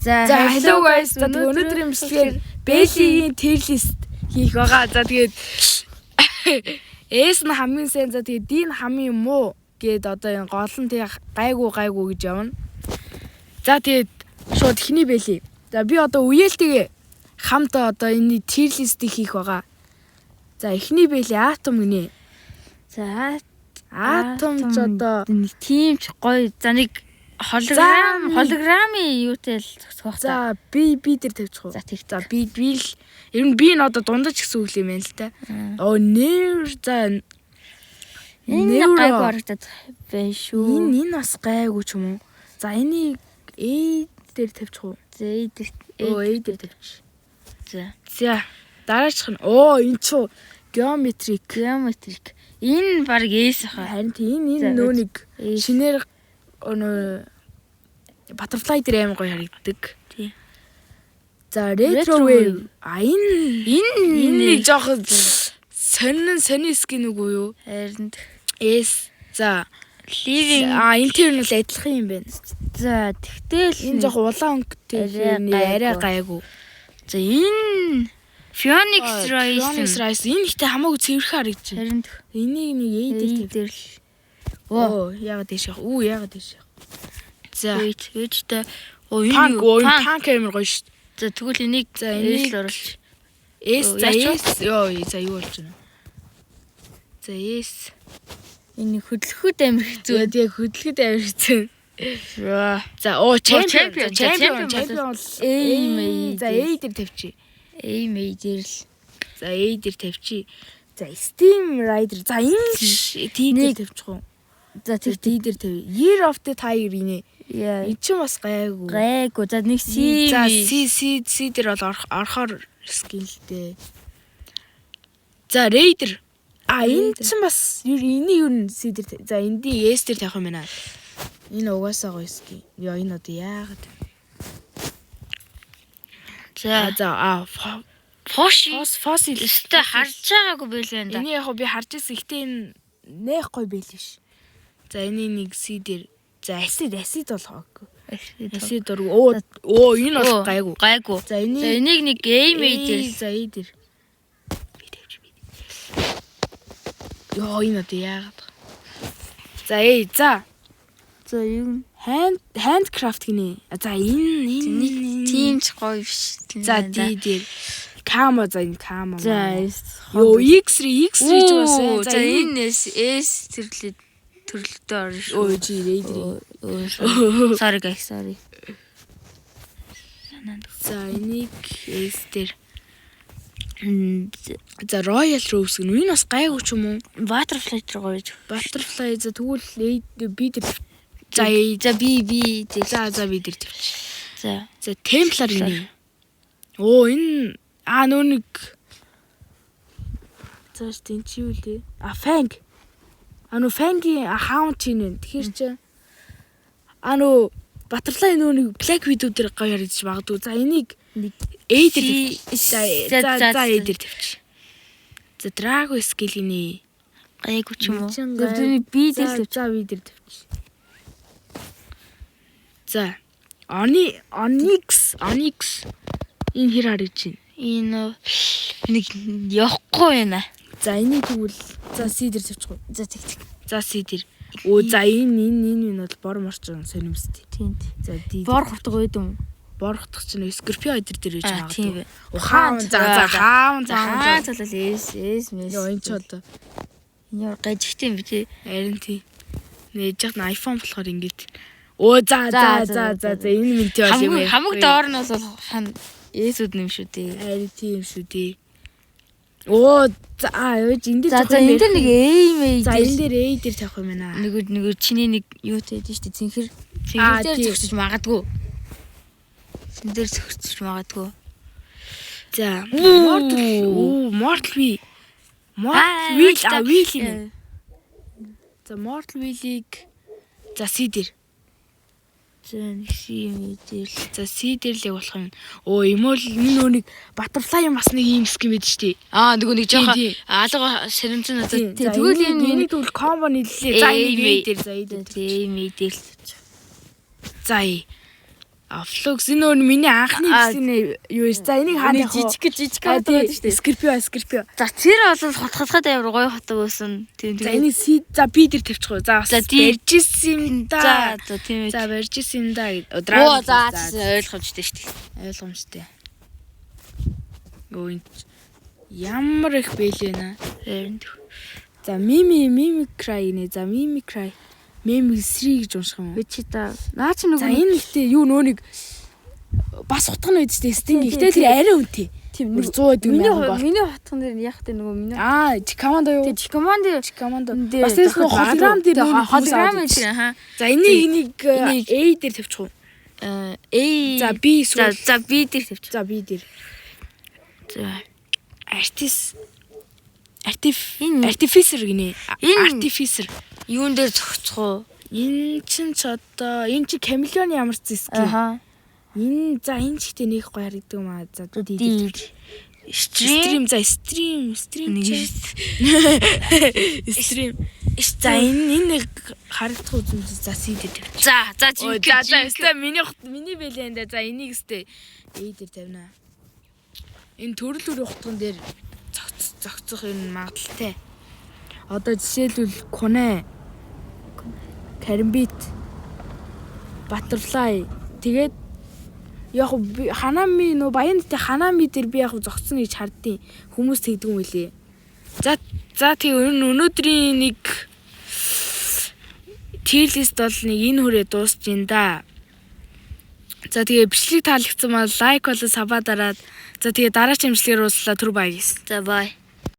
За hello guys. За тэгээ өнөөдрийн бичлэгээр Belly-ийн tier list хийх байгаа. За тэгээд S нь хамгийн сайн, за тэгээд D нь хамгийн муу гээд одоо энэ гол нь тэг гайгүй гэж явна. За тэгээд шууд ихний Belly. За би одоо үеэлтэйгээ хамт одоо энэ tier list-ийг хийх байгаа. За ихний Belly Atom гинэ. За Atom ч одоо тийм ч гоё. За нэг холограмын юутай л зогсоох. За би дээр тавьчих уу. За тэг. За би л ер нь би н одоо дундаж гэсэн үг юм байна л та. Оо нэр за энэ гайгүй харагдаад байна шүү. Энэ бас гайгүй ч юм уу. За энийг A дээр тавьчих уу. За A дээр тавьчих. За дараачих нь энэ ч geometric. Энэ баг S хаа. Харин энэ нөө нэг шинээр butterfly дээр амар гоё харагддаг. Тий. За retro wave. Энэ жоохон сонин скин үгүй юу? Харин S. За living энэ тэр нь л адилхан юм байна. За тэгтэл энэ жоохон улаан өнгөтэй арай гайгүй. За энэ Phoenix Rise энэ ихтэй хамаагүй цэвэрхэн харагдаж байна. харин Энийг нэг A дээр л. Яагаад дэш яах? Яагаад дэш яах? За ээжтэй панк амар гоё шүү. За тэгвэл энийг энийг л оруулж S за юу болж байна? За S энэ хөдөлгөхөд амар хэцүү. Тэгээ хөдөлгөхөд амар хэцүү. За champion за A дээр тавьчих. A major л. За A дээр тавьчих. За Steam Rider. За энэ D дээр тавьчих уу? За тэр D дээр тавь. Year of the Tiger инэ. Энэ ч бас гайгүй. За нэг C. За C дээр бол орохоор скиллтэй. За Raider. Энэ ч бас энийг юу н C дээр. За энд S дээр тавих юм байна. Энэ угаасаа гоё ски. Энэ одоо яагаад. За фосил өстө харж байгаагүй байлаа да. Энэ яг би харж ирсэн. Гэтэ энэ нэх гоё байл ш. За энэ нэг C дээр. За acid болгоогүй. Acid дург. Энэ бол гайгүй. За энийг нэг A major. За A дээр. Би тавьж. Энэ одоо яагаад. За За юу handcraft гинэ. За энэ тийм ч гоё биш. За D дээр. Кама за энэ кама. За X3 ч бас. За энэ S төрлөд төрлөдөө орно шүү. Чи Raider. Sorry guys, sorry. За энийг S дээр. За Royal Rose гэнэ. Энэ бас гайгүй ч юм уу? Butterfly дээр гоё. Butterfly за тэгвэл B дээр. За B дээр. За B дээр тавьчих. За Templar гинэ. Энэ нөө нэг. За тийм чи юу лээ? Fang. Нөө Fang-ийн хаунт чинь. Тэгэхээр чи нөө Butterfly нөө нэг Black Widow дээр гоё харагдаж магадгүй. За энийг A дээр. За A дээр тавьчих. За Drago skill гинэ. Гайгүй ч юм уу? За B дээр тавьчих. За B дээр тавьчих. За Onyx энэ хэр харагдаж байна? Энэ нэг явахгүй байна. За энийг тэгвэл за C дээр тавьчих уу? За тэг. За C дээр. За энэ бол бор морчин сонимстэй. Тийм. За D. Бор хутга байд юм. Бор хутга чинь Scorpio дээр байж магадгүй. Тийм бай. Хаан залал S мэс. Энэ ч одоо энэ гажигтэй юм би тий. Харин тий. Нээж яг iPhone болохоор ингэж. За энэ минь тий бол юм. Хамаг доор нь бол S-үд нэм шүү дээ. Харин тийм шүү дээ. Энд дээр за энэ дээр нэг A за энэ дээр A дээр тавих юм байна. Нөгөө чиний нэг юу тээд шүү дээ. Цэнхэр дээр зогсож магадгүй. Цэн дээр зогсож магадгүй. За Mortal Wheel юм. За Mortal Wheel-ийг за C дээр. За C дээр л болох юм. Эмэл энэ нөө нэг Butterfly бас нэг юм ским байд штий. Нөгөө нэг жоохон алга ширэмцэн надад. Тэгвэл энэ тэгвэл комбо нийллээ. За A дээр. За A дээр. За A дээр. За Афлокс энэ өөр миний анхны бичлэг юу вэ? За энийг хаана явах вэ? жижиг байдаг шүү дээ. Скорпио. За тэр бол хотхотход амар гоё хотог байсан. Тийм За энийг за би дээр тавьчих уу. За бас барьжсэн юм да. За тийм ээ. За барьжсэн юм да гэдэг. Оо за ойлгомжтой шүү дээ. Ойлгомжтой. Өө ямар их бэлээ нэ. За Mimicry нэ. За Mimicry. Mimicry гэж унших юм уу? Вичита. Наа чи нөгөө за энэ ихтэй юу нөө нэг бас утга нь байдаг шүү дээ. Стинг. Ихтэй тэр арай үнэтэй. тийм 100 гэдэг юм. миний хотхон дээр яг тэ нөгөө миний. Чикамандо юу? Тэг Чикамандо. Бас тэр нөгөө холограм дээр холограм гэж хаа. За энийг A дээр тавьчих уу? A. За B эсвэл за B дээр тавьчих. За B дээр. За Artificer гинэ. Artificer. Юун дээр зогцох уу? Энэ чинь ч одоо энэ чи Камелеоны ямар зэсгий. Аха. Энэ за энэ ч ихтэй нэг гоё харагддаг юм аа. За Stream. Stream. За stream. Stream. За энэ нэг харагдах үзэн за C дээр тавь. За за миний бэлэн дээр за энийг өстэй A дээр тавина. Энэ төрөл утган дээр зогцох энэ магадaltaй. Одоо жишээлбэл Kune, Karambit, Butterfly тэгээд яг Hanami нөө баянтай Hanami дээр би яг зогцсон гэж хардیں۔ Хүмүүс тэгдэг юм үлээ. За тэг өнөөдрийн нэг tier list бол нэг энэ хүрээ дуусч ин да. За тэгээ бичлэг таалагдсан бол лайк болон сабаа дараад за тэгээ дараач имжлэгээр ууслаа түр баяр. За бай.